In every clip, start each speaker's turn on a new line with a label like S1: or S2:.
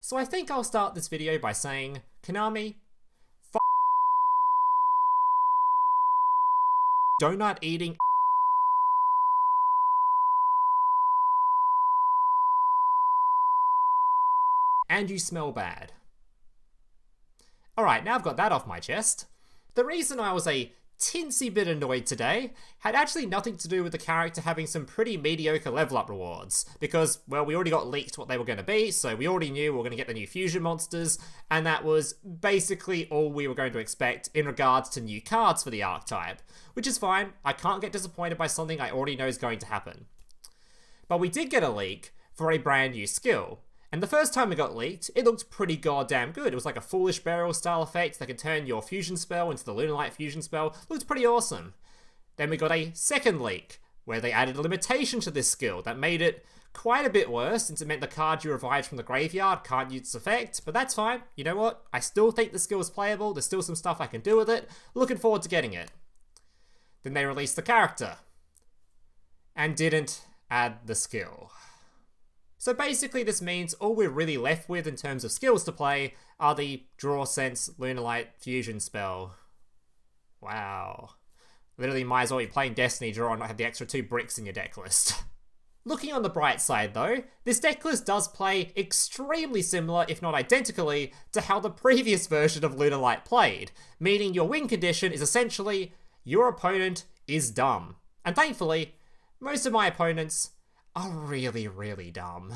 S1: So I think I'll start this video by saying, Konami, donut eating and you smell bad. Alright, now I've got that off my chest. The reason I was a teensy bit annoyed today had actually nothing to do with the character having some pretty mediocre level up rewards, because, well, we already got leaked what they were going to be, so we already knew we were going to get the new fusion monsters, and that was basically all we were going to expect in regards to new cards for the archetype, which is fine. I can't get disappointed by something I already know is going to happen. But we did get a leak for a brand new skill. And the first time it got leaked, it looked pretty goddamn good. It was like a Foolish Burial style effect that could turn your fusion spell into the Lunalight Fusion spell. It looked pretty awesome. Then we got a second leak, where they added a limitation to this skill that made it quite a bit worse, since it meant the card you revived from the graveyard can't use its effect, but that's fine. You know what? I still think the skill is playable. There's still some stuff I can do with it. Looking forward to getting it. Then they released the character, and didn't add the skill. So basically this means all we're really left with in terms of skills to play are the Draw Sense Lunalight Fusion spell. Wow. Literally might as well be playing Destiny Draw and not have the extra 2 bricks in your deck list. Looking on the bright side though, this deck list does play extremely similar, if not identically, to how the previous version of Lunalight played, meaning your win condition is essentially, your opponent is dumb. And thankfully, most of my opponents are really, really dumb.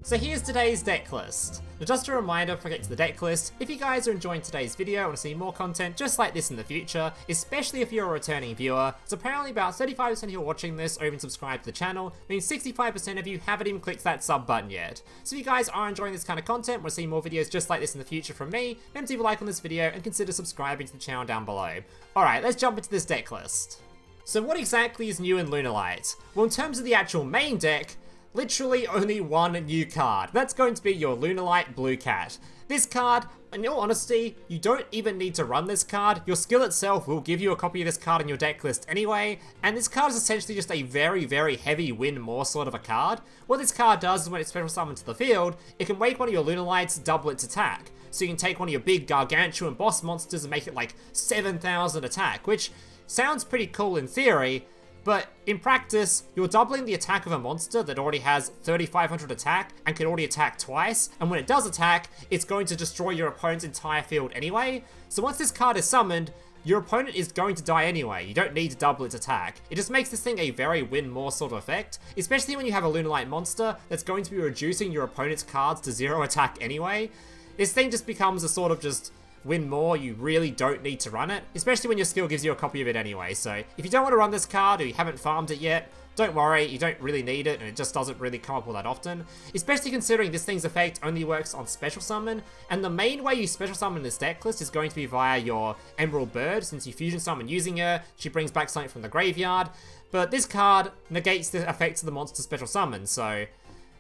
S1: So here's today's deck list. Now just a reminder before I get to the deck list, if you guys are enjoying today's video and want to see more content just like this in the future, especially if you're a returning viewer, so apparently about 35% of you watching this or even subscribed to the channel, means 65% of you haven't even clicked that sub button yet. So if you guys are enjoying this kind of content, want to see more videos just like this in the future from me, remember to leave a like on this video and consider subscribing to the channel down below. Alright, let's jump into this deck list. So what exactly is new in Lunalight? Well, in terms of the actual main deck, literally only one new card. That's going to be your Lunalight Blue Cat. This card, in all honesty, you don't even need to run this card. Your skill itself will give you a copy of this card in your deck list anyway, and this card is essentially just a very, very heavy win more sort of a card. What this card does is when it's special summoned to the field, it can make one of your Lunalights double its attack. So you can take one of your big gargantuan boss monsters and make it like 7,000 attack, which sounds pretty cool in theory, but in practice, you're doubling the attack of a monster that already has 3,500 attack and can already attack twice, and when it does attack, it's going to destroy your opponent's entire field anyway. So once this card is summoned, your opponent is going to die anyway. You don't need to double its attack. It just makes this thing a very win more sort of effect, especially when you have a Lunalight monster that's going to be reducing your opponent's cards to 0 attack anyway. This thing just becomes a sort of just win more. You really don't need to run it, especially when your skill gives you a copy of it anyway. So if you don't want to run this card or you haven't farmed it yet, don't worry, you don't really need it and it just doesn't really come up all that often, especially considering this thing's effect only works on special summon, and the main way you special summon this deck list is going to be via your Emerald Bird. Since you fusion summon using her, she brings back something from the graveyard, but this card negates the effects of the monster special summon, so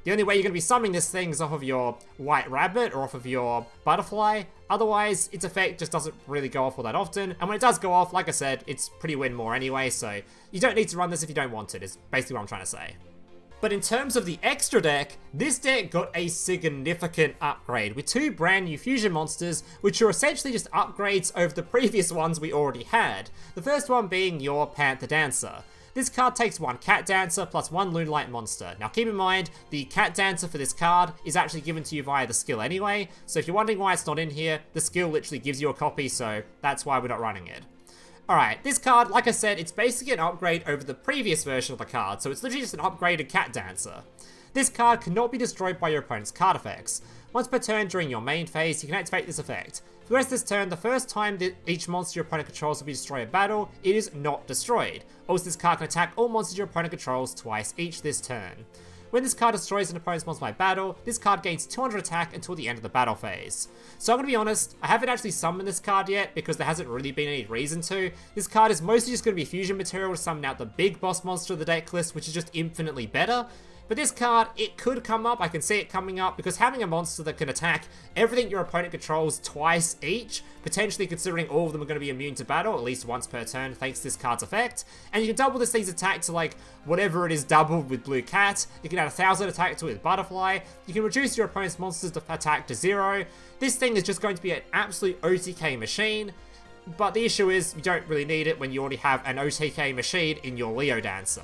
S1: the only way you're going to be summoning this thing is off of your White Rabbit or off of your Butterfly. Otherwise, its effect just doesn't really go off all that often. And when it does go off, like I said, it's pretty win more anyway, so you don't need to run this if you don't want it, is basically what I'm trying to say. But in terms of the extra deck, this deck got a significant upgrade with 2 brand new fusion monsters, which are essentially just upgrades over the previous ones we already had. The first one being your Panther Dancer. This card takes 1 Cat Dancer plus 1 Lunalight monster. Now keep in mind, the Cat Dancer for this card is actually given to you via the skill anyway, so if you're wondering why it's not in here, the skill literally gives you a copy, so that's why we're not running it. Alright, this card, like I said, it's basically an upgrade over the previous version of the card, so it's literally just an upgraded Cat Dancer. This card cannot be destroyed by your opponent's card effects. Once per turn during your main phase, you can activate this effect. For the rest of this turn, the first time that each monster your opponent controls will be destroyed in battle, it is not destroyed. Also, this card can attack all monsters your opponent controls twice each this turn. When this card destroys an opponent's monster by battle, this card gains 200 attack until the end of the battle phase. So I'm going to be honest, I haven't actually summoned this card yet because there hasn't really been any reason to. This card is mostly just going to be fusion material to summon out the big boss monster of the deck list, which is just infinitely better. But this card, it could come up, I can see it coming up, because having a monster that can attack everything your opponent controls twice each, potentially considering all of them are going to be immune to battle, at least once per turn, thanks to this card's effect. And you can double this thing's attack to like, whatever it is doubled with Blue Cat. You can add 1,000 attack to it with Butterfly. You can reduce your opponent's monsters attack to 0. This thing is just going to be an absolute OTK machine. But the issue is, you don't really need it when you already have an OTK machine in your Leo Dancer.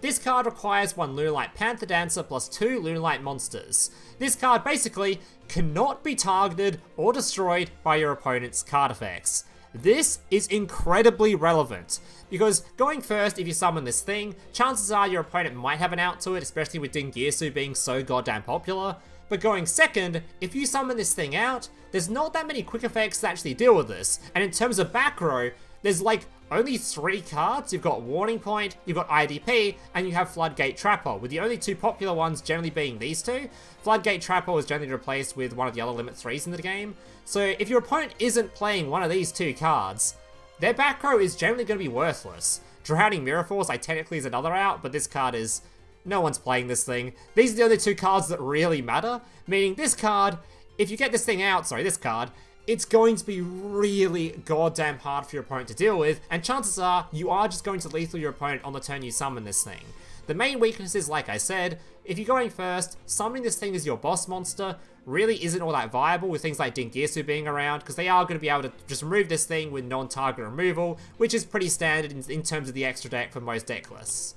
S1: This card requires 1 Lunalight Panther Dancer plus 2 Lunalight monsters. This card basically cannot be targeted or destroyed by your opponent's card effects. This is incredibly relevant, because going first, if you summon this thing, chances are your opponent might have an out to it, especially with Dingirsu being so goddamn popular. But going second, if you summon this thing out, there's not that many quick effects that actually deal with this, and in terms of back row, there's like only 3 cards. You've got Warning Point, you've got IDP, and you have Floodgate Trapper, with the only 2 popular ones generally being these 2. Floodgate Trapper is generally replaced with one of the other limit 3s in the game. So if your opponent isn't playing one of these 2 cards, their back row is generally going to be worthless. Drowning Mirror Force, technically is another out, but this card is... no one's playing this thing. These are the only 2 cards that really matter, meaning this card, if you get this thing out, this card, it's going to be really goddamn hard for your opponent to deal with, and chances are you are just going to lethal your opponent on the turn you summon this thing. The main weakness is, like I said, if you're going first, summoning this thing as your boss monster really isn't all that viable with things like Dingirsu being around, because they are going to be able to just remove this thing with non-target removal, which is pretty standard in terms of the extra deck for most deck lists.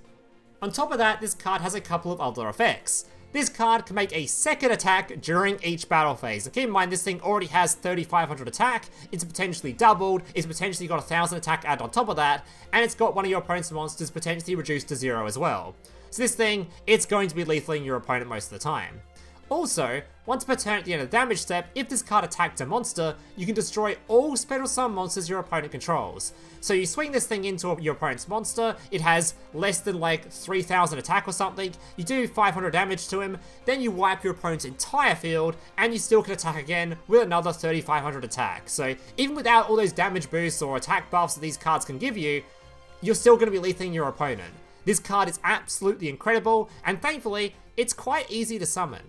S1: On top of that, this card has a couple of other effects. This card can make a second attack during each battle phase. And keep in mind, this thing already has 3,500 attack, it's potentially doubled, it's potentially got 1,000 attack added on top of that, and it's got one of your opponent's monsters potentially reduced to 0 as well. So this thing, it's going to be lethaling your opponent most of the time. Also, once per turn at the end of the damage step, if this card attacked a monster, you can destroy all special summon monsters your opponent controls. So you swing this thing into your opponent's monster, it has less than like 3,000 attack or something, you do 500 damage to him, then you wipe your opponent's entire field, and you still can attack again with another 3,500 attack. So even without all those damage boosts or attack buffs that these cards can give you, you're still going to be lethaling your opponent. This card is absolutely incredible, and thankfully, it's quite easy to summon.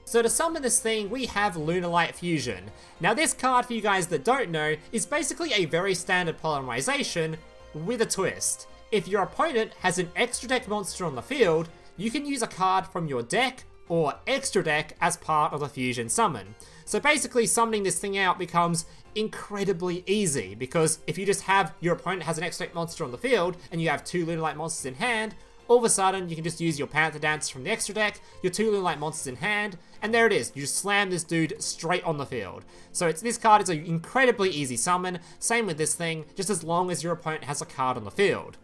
S1: So to summon this thing, we have Lunalight Fusion. Now this card, for you guys that don't know, is basically a very standard polymerization with a twist. If your opponent has an extra deck monster on the field, you can use a card from your deck or extra deck as part of the fusion summon. So basically summoning this thing out becomes incredibly easy, because if you just have your opponent has an extra deck monster on the field and you have 2 Lunalight monsters in hand, all of a sudden, you can just use your Panther Dancer from the extra deck, your 2 Lunalight monsters in hand, and there it is. You just slam this dude straight on the field. So this card is an incredibly easy summon. Same with this thing, just as long as your opponent has a card on the field.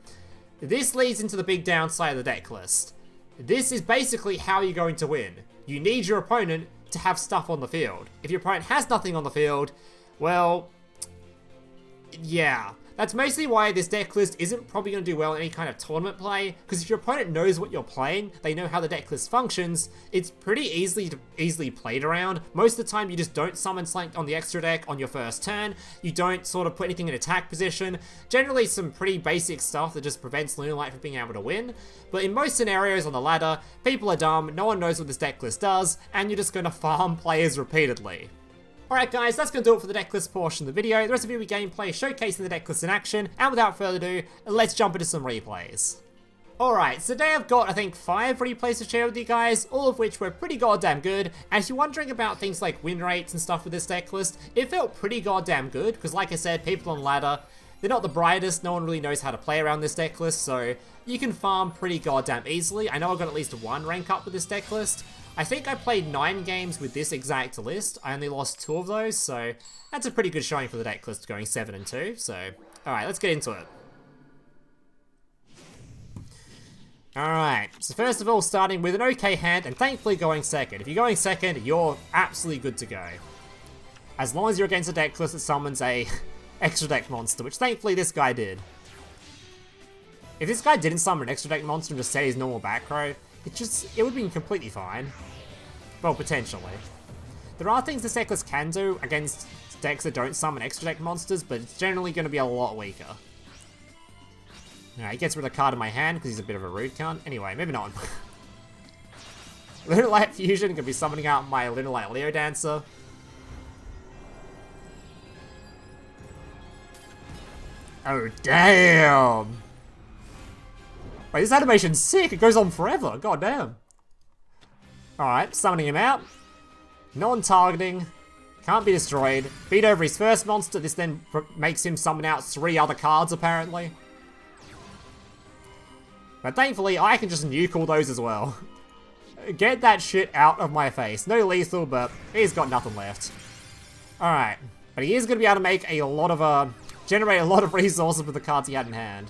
S1: This leads into the big downside of the deck list. This is basically how you're going to win. You need your opponent to have stuff on the field. If your opponent has nothing on the field, well, yeah. That's mostly why this deck list isn't probably going to do well in any kind of tournament play, because if your opponent knows what you're playing, they know how the deck list functions, it's pretty easily played around. Most of the time you just don't summon something on the extra deck on your first turn, you don't sort of put anything in attack position, generally some pretty basic stuff that just prevents Lunalight from being able to win. But in most scenarios on the ladder, people are dumb, no one knows what this deck list does, and you're just going to farm players repeatedly. Alright guys, that's going to do it for the decklist portion of the video. The rest of it will be gameplay showcasing the decklist in action, and without further ado, let's jump into some replays. Alright, so today I've got, I think, 5 replays to share with you guys, all of which were pretty goddamn good. And if you're wondering about things like win rates and stuff with this decklist, it felt pretty goddamn good, because like I said, people on ladder, they're not the brightest, no one really knows how to play around this decklist, so you can farm pretty goddamn easily. I know I've got at least 1 rank up with this decklist. I think I played 9 games with this exact list. I only lost 2 of those, so that's a pretty good showing for the deck list going 7-2. So, alright, let's get into it. Alright, so first of all, starting with an okay hand and thankfully going second. If you're going second, you're absolutely good to go. As long as you're against a deck list that summons a extra deck monster, which thankfully this guy did. If this guy didn't summon an extra deck monster and just set his normal back row, it would be completely fine. Well, potentially. There are things this decklist can do against decks that don't summon extra deck monsters, but it's generally going to be a lot weaker. Alright, he gets rid of the card in my hand because he's a bit of a rude cunt. Anyway, moving on. Lunalight Fusion could be summoning out my Lunalight Leo Dancer. Oh, damn! Wait, this animation's sick. It goes on forever. God damn. Alright, summoning him out. Non-targeting. Can't be destroyed. Beat over his first monster. This then makes him summon out 3 other cards, apparently. But thankfully, I can just nuke all those as well. Get that shit out of my face. No lethal, but he's got nothing left. Alright. But he is going to be able to make a lot of, generate a lot of resources with the cards he had in hand.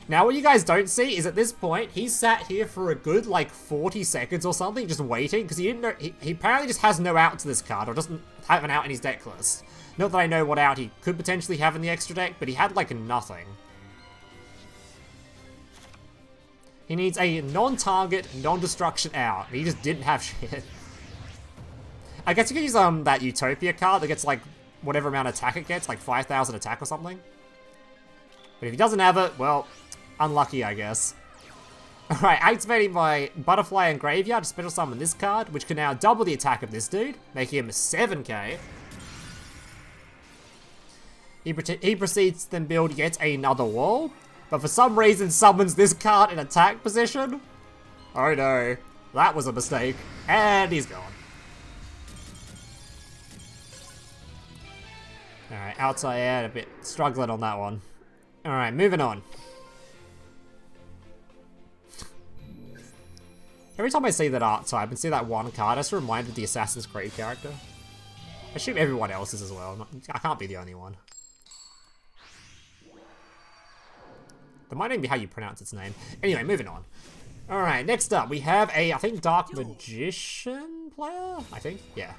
S1: Now, what you guys don't see is at this point, he sat here for a good, like, 40 seconds or something, just waiting, because he didn't know, he apparently just has no out to this card, or doesn't have an out in his deck list. Not that I know what out he could potentially have in the extra deck, but he had, like, nothing. He needs a non-target, non-destruction out. He just didn't have shit. I guess you could use, that Utopia card that gets, like, whatever amount of attack it gets, like 5,000 attack or something. But if he doesn't have it, well, unlucky, I guess. Alright, activating my Butterfly and Graveyard to special summon this card, which can now double the attack of this dude, making him 7k. He proceeds to then build yet another wall, but for some reason summons this card in attack position. Oh no, that was a mistake. And he's gone. Alright, outside air, a bit struggling on that one. Alright, moving on. Every time I see that art type and see that one card, I just remind me of the Assassin's Creed character. I assume everyone else is as well. I can't be the only one. That might even be how you pronounce its name. Anyway, moving on. Alright, next up we have a, I think, Dark Magician player? I think? Yeah.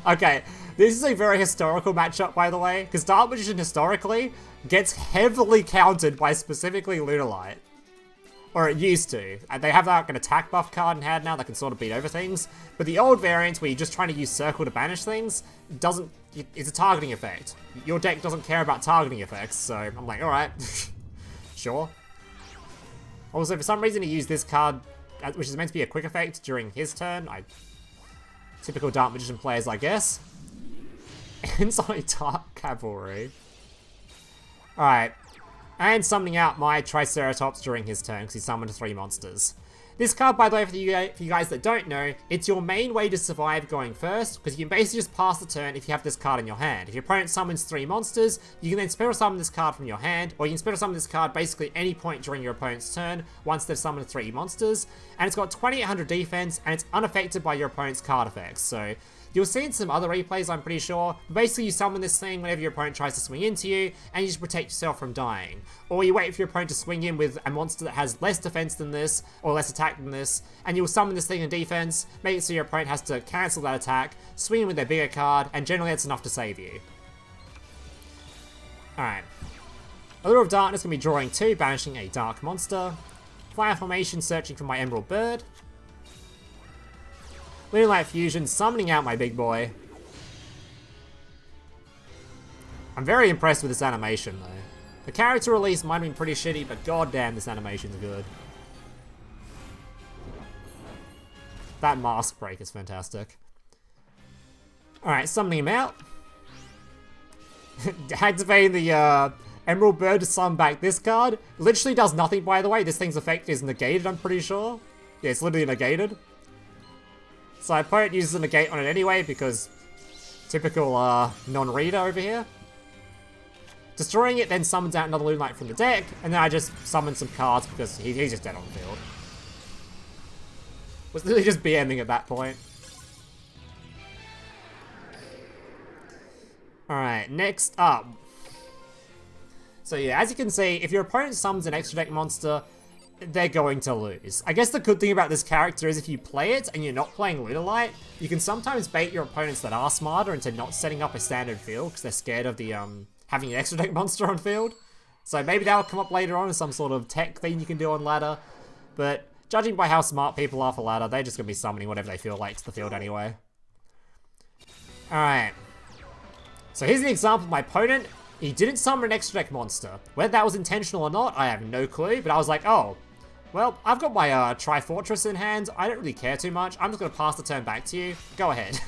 S1: Okay, this is a very historical matchup, by the way, because Dark Magician historically gets heavily countered by specifically Lunalight. Or it used to. And they have like an attack buff card in hand now that can sort of beat over things. But the old variants where you're just trying to use Circle to banish things, doesn't, it's a targeting effect. Your deck doesn't care about targeting effects, so I'm like, alright, sure. Also, for some reason he used this card, which is meant to be a quick effect during his turn. Typical Dark Magician players, I guess. Inside Dark Cavalry. Alright. And summoning out my Triceratops during his turn, because he summoned 3 monsters. This card, by the way, for you guys that don't know, it's your main way to survive going first, because you can basically just pass the turn if you have this card in your hand. If your opponent summons 3 monsters, you can then special summon this card from your hand, or you can special summon this card basically any point during your opponent's turn, once they've summoned 3 monsters. And it's got 2800 defense, and it's unaffected by your opponent's card effects, so you'll see in some other replays, I'm pretty sure. But basically, you summon this thing whenever your opponent tries to swing into you, and you just protect yourself from dying. Or you wait for your opponent to swing in with a monster that has less defense than this, or less attack than this, and you'll summon this thing in defense, make it so your opponent has to cancel that attack, swing in with their bigger card, and generally that's enough to save you. Alright. Allure of Darkness can be drawing 2, banishing a dark monster. Fire Formation, searching for my Emerald Bird. Lunalight Fusion, summoning out my big boy. I'm very impressed with this animation, though. The character release might have been pretty shitty, but goddamn, this animation's good. That mask break is fantastic. Alright, summoning him out. Activating the Emerald Bird to summon back this card. Literally does nothing, by the way. This thing's effect is negated, I'm pretty sure. Yeah, it's literally negated. So my opponent uses a negate on it anyway, because typical non-reader over here. Destroying it then summons out another Lunalight from the deck, and then I just summon some cards because he's just dead on the field. Was literally just BMing at that point. Alright, next up. So yeah, as you can see, if your opponent summons an extra deck monster, they're going to lose. I guess the good thing about this character is if you play it and you're not playing Lunalight, you can sometimes bait your opponents that are smarter into not setting up a standard field because they're scared of the having an extra deck monster on field. So maybe that'll come up later on as some sort of tech thing you can do on ladder. But judging by how smart people are for ladder, they're just going to be summoning whatever they feel like to the field anyway. Alright. So here's an example of my opponent. He didn't summon an extra deck monster. Whether that was intentional or not, I have no clue. But I was like, oh, Well, I've got my Trifortress in hand. I don't really care too much. I'm just going to pass the turn back to you. Go ahead.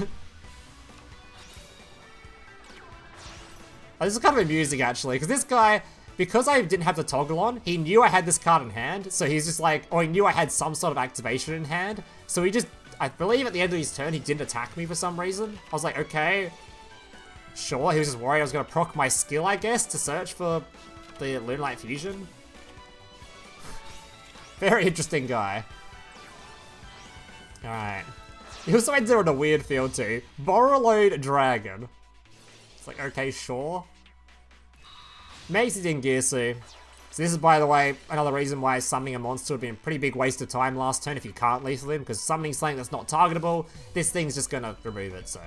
S1: Oh, this is kind of amusing, actually, because this guy, because I didn't have the toggle on, he knew I had this card in hand, so he's just like, or he knew I had some sort of activation in hand, so he just, I believe at the end of his turn, he didn't attack me for some reason. I was like, okay, sure, he was just worried I was going to proc my skill, I guess, to search for the Lunalight Fusion. Very interesting guy. Alright. He also ends there on a weird field too. Borrowload Dragon. It's like, okay, sure. Makes it in Girsu. So this is, by the way, another reason why summoning a monster would be a pretty big waste of time last turn if you can't lethal him, because summoning something that's not targetable, this thing's just gonna remove it, so.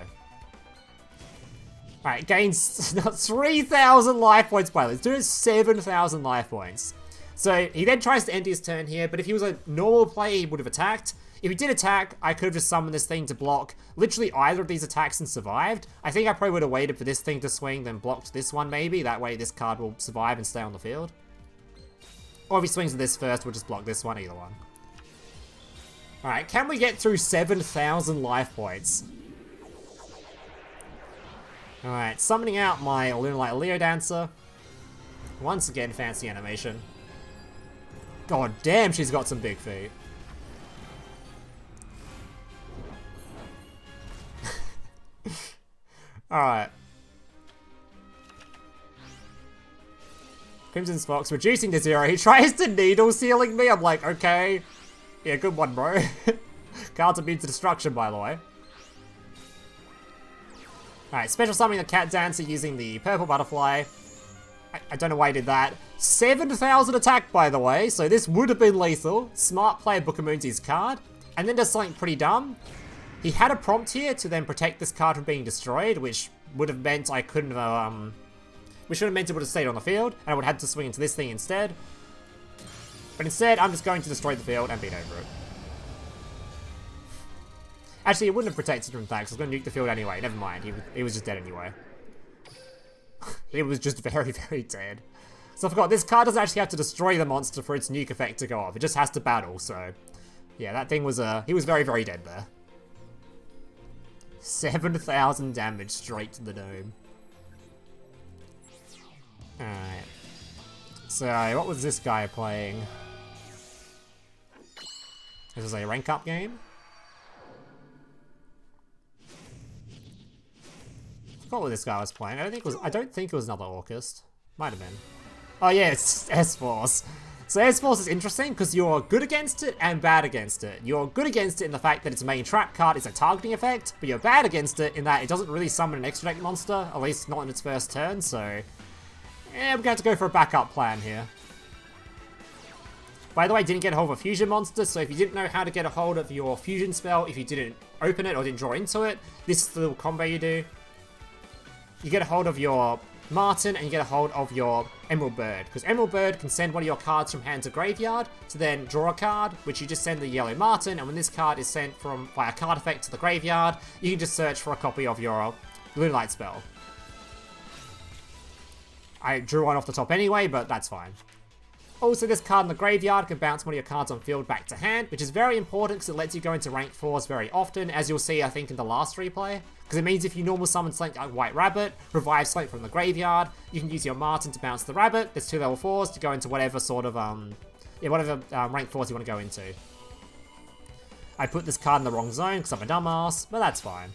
S1: Alright, gains 3,000 life points by this. Dude has 7,000 life points. So he then tries to end his turn here, but if he was a normal player, he would have attacked. If he did attack, I could have just summoned this thing to block literally either of these attacks and survived. I think I probably would have waited for this thing to swing, then blocked this one maybe. That way this card will survive and stay on the field. Or if he swings with this first, we'll just block this one, either one. Alright, can we get through 7,000 life points? Alright, summoning out my Lunalight Leo Dancer. Once again, fancy animation. God damn, she's got some big feet. Alright. Crimson Fox reducing to 0. He tries to needle sealing me. I'm like, okay. Yeah, good one, bro. Cards immune to destruction, by the way. Alright, special summoning the Cat Dancer using the purple butterfly. I don't know why he did that. 7,000 attack, by the way, so this would have been lethal. Smart player Bookamoons his card. And then does something pretty dumb. He had a prompt here to then protect this card from being destroyed, which would have meant I couldn't have, which would have meant it would have stayed on the field, and I would have had to swing into this thing instead. But instead, I'm just going to destroy the field and beat over it. Actually, it wouldn't have protected from attacks. I was going to nuke the field anyway. Never mind. He was just dead anyway. It was just very, very dead. So I forgot, this card doesn't actually have to destroy the monster for its nuke effect to go off. It just has to battle, so... Yeah, that thing was, he was very, very dead there. 7,000 damage straight to the dome. Alright. So, what was this guy playing? This was a rank up game? I forgot what this guy was playing. I don't think it was another Orcust. Might have been. Oh yeah, it's S-Force. So S-Force is interesting because you're good against it and bad against it. You're good against it in the fact that its main trap card is a targeting effect, but you're bad against it in that it doesn't really summon an extra deck monster, at least not in its first turn, so... Yeah, we're going to have to go for a backup plan here. By the way, I didn't get a hold of a fusion monster, so if you didn't know how to get a hold of your fusion spell, if you didn't open it or didn't draw into it, this is the little combo you do. You get a hold of your Marten and you get a hold of your Emerald Bird, because Emerald Bird can send one of your cards from hand to graveyard to then draw a card, which you just send the yellow Marten, and when this card is sent from by a card effect to the graveyard, you can just search for a copy of your Lunalight spell. I drew one off the top anyway, but that's fine. Also, this card in the graveyard can bounce one of your cards on field back to hand, which is very important because it lets you go into rank 4s very often, as you'll see, I think, in the last replay. Because it means if you normal summon something like White Rabbit, revive something from the graveyard, you can use your Marten to bounce the rabbit. There's 2 level 4s to go into whatever sort of, whatever rank 4s you want to go into. I put this card in the wrong zone because I'm a dumbass, but that's fine.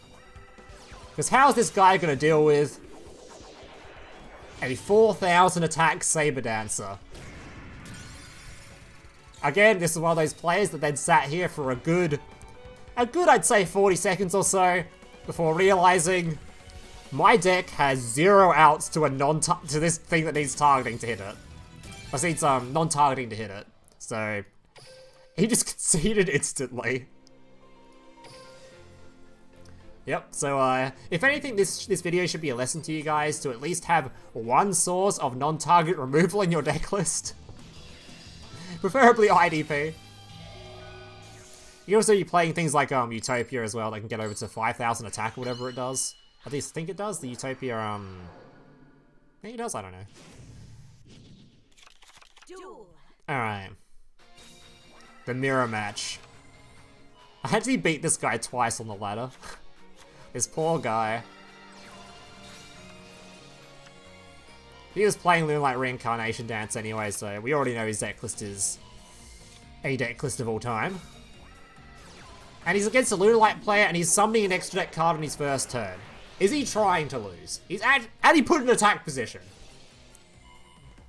S1: Because how's this guy going to deal with a 4,000 attack Sabre Dancer? Again, this is one of those players that then sat here for a good, I'd say 40 seconds or so, before realizing my deck has 0 outs to to this thing that needs targeting to hit it. I needs non-targeting to hit it. So he just conceded instantly. Yep, so if anything, this video should be a lesson to you guys to at least have one source of non-target removal in your deck list. Preferably IDP. You can also be playing things like Utopia as well that can get over to 5,000 attack or whatever it does. At least I think it does. The Utopia, I think it does, I don't know. Alright. The mirror match. I actually beat this guy twice on the ladder. This poor guy. He was playing Lunalight Reincarnation Dance anyway, so we already know his deck list is a deck list of all time. And he's against a Lunalight player, and he's summoning an extra deck card on his first turn. Is he trying to lose? And he put in attack position.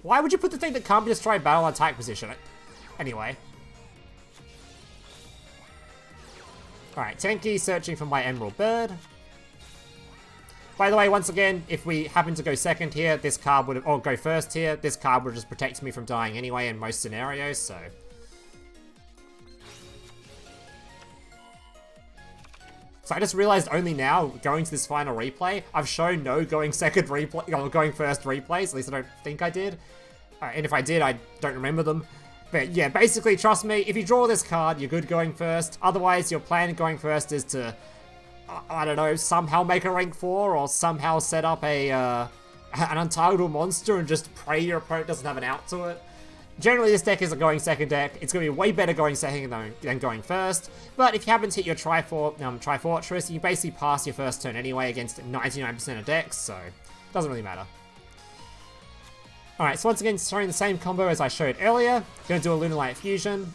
S1: Why would you put the thing that can't be destroyed battle in attack position? Anyway. Alright, Tenki searching for my Emerald Bird. By the way, once again, if we happen to go second here, this card would have, or go first here, this card would just protect me from dying anyway in most scenarios, so. So I just realized only now, going to this final replay, I've shown no going second replay, or going first replays, at least I don't think I did. And if I did, I don't remember them. But yeah, basically, trust me, if you draw this card, you're good going first. Otherwise, your plan going first is to, I don't know, somehow make a rank 4, or somehow set up a an untargetable monster and just pray your opponent doesn't have an out to it. Generally, this deck is a going second deck. It's going to be way better going second than going first. But if you happen to hit your Trifortress, you basically pass your first turn anyway against 99% of decks, so it doesn't really matter. Alright, so once again, showing the same combo as I showed earlier. Going to do a Lunalight Fusion.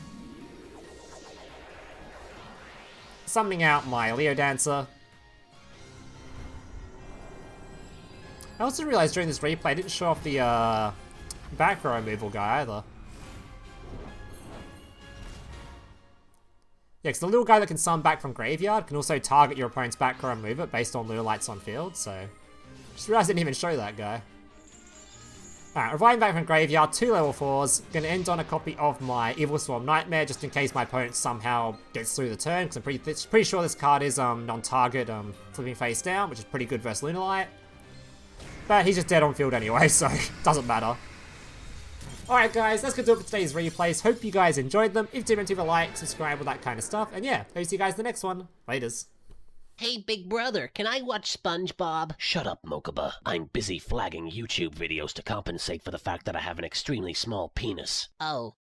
S1: Summoning out my Leo Dancer. I also realized during this replay I didn't show off the back row removal guy either. Yeah, because the little guy that can summon back from graveyard can also target your opponent's back row and move it based on Lunalights on field, so just realized I didn't even show that guy. Alright, reviving back from graveyard, 2 level 4s. Gonna end on a copy of my Evilswarm Nightmare, just in case my opponent somehow gets through the turn, because I'm pretty sure this card is non-target flipping face down, which is pretty good versus Lunalight. But he's just dead on field anyway, so doesn't matter. Alright guys, that's gonna do it for today's replays. Hope you guys enjoyed them. If you did, leave a like, subscribe, all that kind of stuff. And yeah, hope to see you guys in the next one. Laters.
S2: Hey, big brother, can I watch SpongeBob?
S3: Shut up, Mokuba. I'm busy flagging YouTube videos to compensate for the fact that I have an extremely small penis.
S2: Oh.